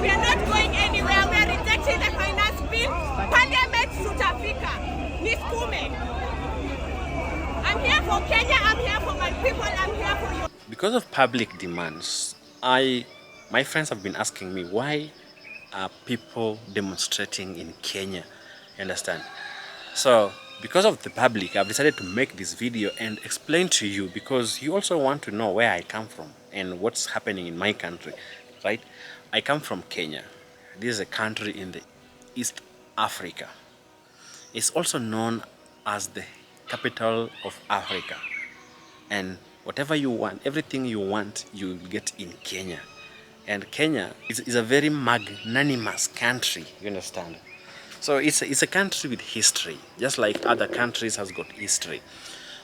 We are not going anywhere. We are rejecting the finance bill. Parliament tutafika. Niskume. I'm here for Kenya. I'm here for my people. I'm here for you. Because of public demands, my friends have been asking me, why are people demonstrating in Kenya? You understand? So because of the public, I've decided to make this video and explain to you, because you also want to know where I come from and what's happening in my country, right? I come from Kenya. This is a country in the East Africa. It's also known as the capital of Africa. And whatever you want, everything you want, you will get in Kenya. And Kenya is a very magnanimous country, you understand? So it's a country with history, just like other countries has got history.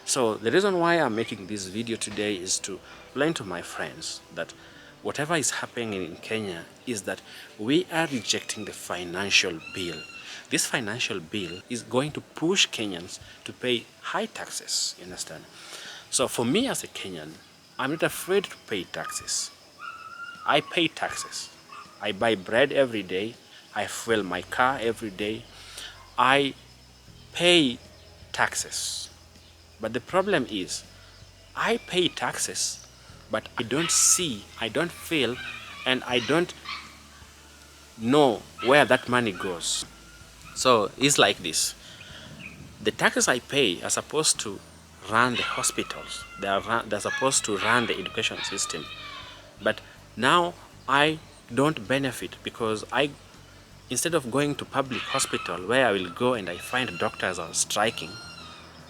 So the reason why I'm making this video today is to explain to my friends that whatever is happening in Kenya is that we are rejecting the financial bill. This financial bill is going to push Kenyans to pay high taxes, you understand? So for me as a Kenyan, I'm not afraid to pay taxes. I pay taxes. I buy bread every day. I fuel my car every day. I pay taxes. But the problem is, I pay taxes, but I don't see, I don't feel, and I don't know where that money goes. So it's like this. The taxes I pay are supposed to run the hospitals. They're supposed to run the education system. But now I don't benefit, because instead of going to public hospital where I will go and I find doctors are striking,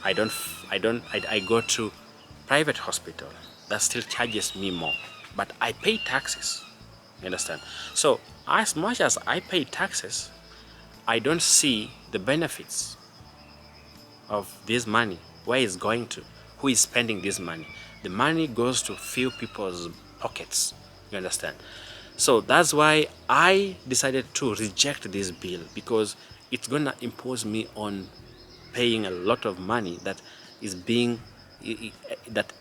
I go to private hospital that still charges me more, but I pay taxes. You understand? So as much as I pay taxes, I don't see the benefits of this money, where it's going to, who is spending this money. The money goes to few people's pockets. You understand? So that's why I decided to reject this bill, because it's gonna impose me on paying a lot of money that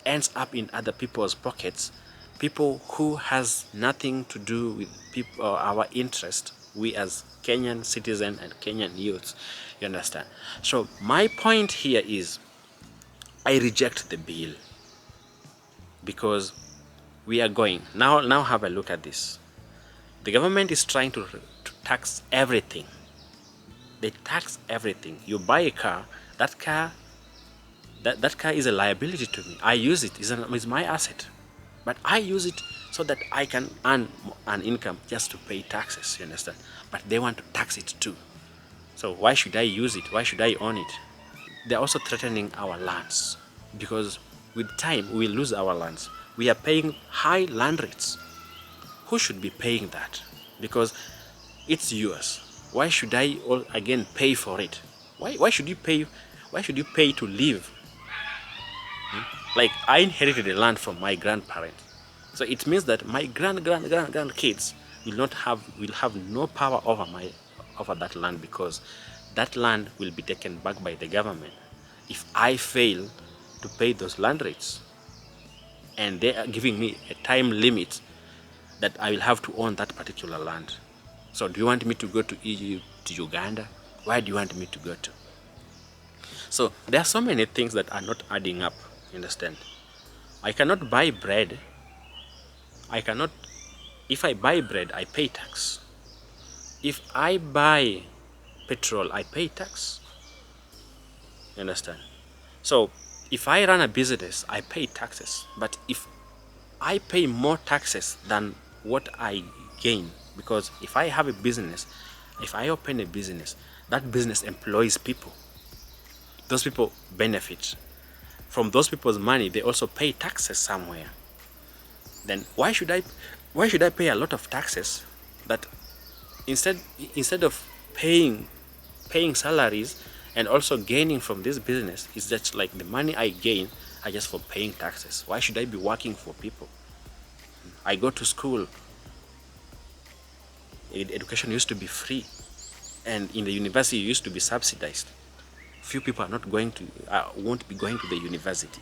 ends up in other people's pockets, people who has nothing to do with people or our interest, we as Kenyan citizens and Kenyan youths. You understand? So my point here is, I reject the bill, because we are going now have a look at this. The government is trying to tax everything. They tax everything. You buy a car, that car is a liability to me. I use it, it's my asset. But I use it so that I can earn an income just to pay taxes, you understand? But they want to tax it too. So why should I use it? Why should I own it? They're also threatening our lands, because with time we will lose our lands. We are paying high land rates. Who should be paying that? Because it's yours. Why should I again pay for it? Why should you pay? Why should you pay to live? Like, I inherited the land from my grandparents, so it means that my grandkids will have no power over that land, because that land will be taken back by the government if I fail to pay those land rates. And they are giving me a time limit that I will have to own that particular land. So do you want me to go to Egypt, to Uganda? Where do you want me to go to? So there are so many things that are not adding up, you understand? I cannot buy bread. If I buy bread, I pay tax. If I buy petrol, I pay tax. You understand? So if I run a business, I pay taxes. But if I pay more taxes than what I gain, because if I have a business, if I open a business, that business employs people. Those people benefit. From those people's money, they also pay taxes somewhere. Then why should I pay a lot of taxes that instead of paying salaries and also gaining from this business, is just like the money I gain are just for paying taxes? Why should I be working for people? I go to school. Education used to be free, and in the university it used to be subsidized. Few people are not won't be going to the university.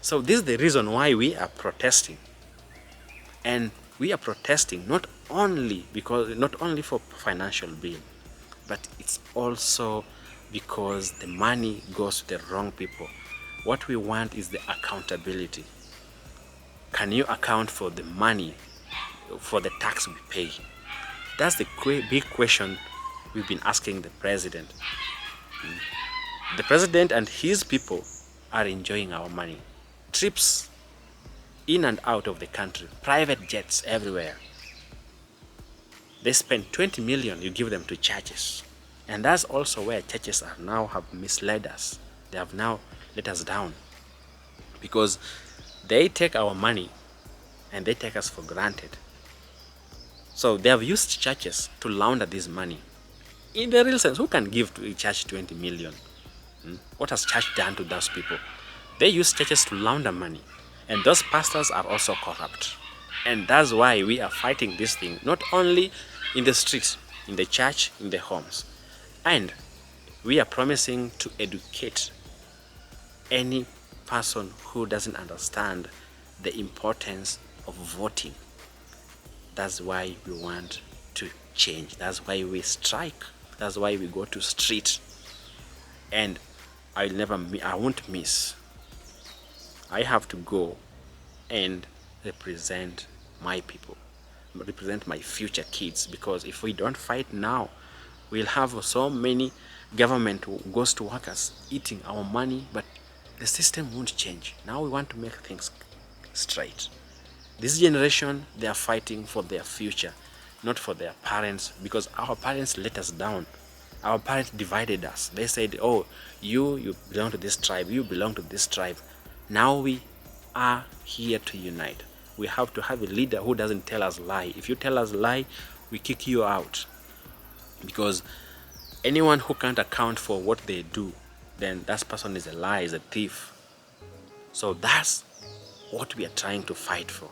So this is the reason why we are protesting. And we are protesting not only for financial bill, but it's also because the money goes to the wrong people. What we want is the accountability. Can you account for the money, for the tax we pay? That's the big question we've been asking the president. The president and his people are enjoying our money. Trips in and out of the country, private jets everywhere. They spend 20 million, you give them to churches. And that's also where churches are now have misled us. They have now let us down. Because they take our money and they take us for granted. So they have used churches to launder this money. In the real sense, who can give to a church 20 million? What has church done to those people? They use churches to launder money. And those pastors are also corrupt. And that's why we are fighting this thing, not only in the streets, in the church, in the homes. And we are promising to educate any person who doesn't understand the importance of voting. That's why we want to change. That's why we strike. That's why we go to street. And I won't miss. I have to go and represent my people, represent my future kids, because if we don't fight now, we'll have so many government ghost workers eating our money, but the system won't change. Now we want to make things straight. This generation, they are fighting for their future, not for their parents, because our parents let us down. Our parents divided us. They said, oh, you belong to this tribe, you belong to this tribe. Now we are here to unite. We have to have a leader who doesn't tell us lie. If you tell us lie, we kick you out. Because anyone who can't account for what they do, then that person is a liar, is a thief. So that's what we are trying to fight for.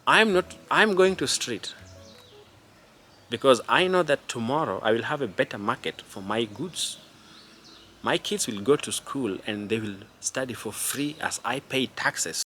I'm going to street because I know that tomorrow I will have a better market for my goods. My kids will go to school and they will study for free as I pay taxes.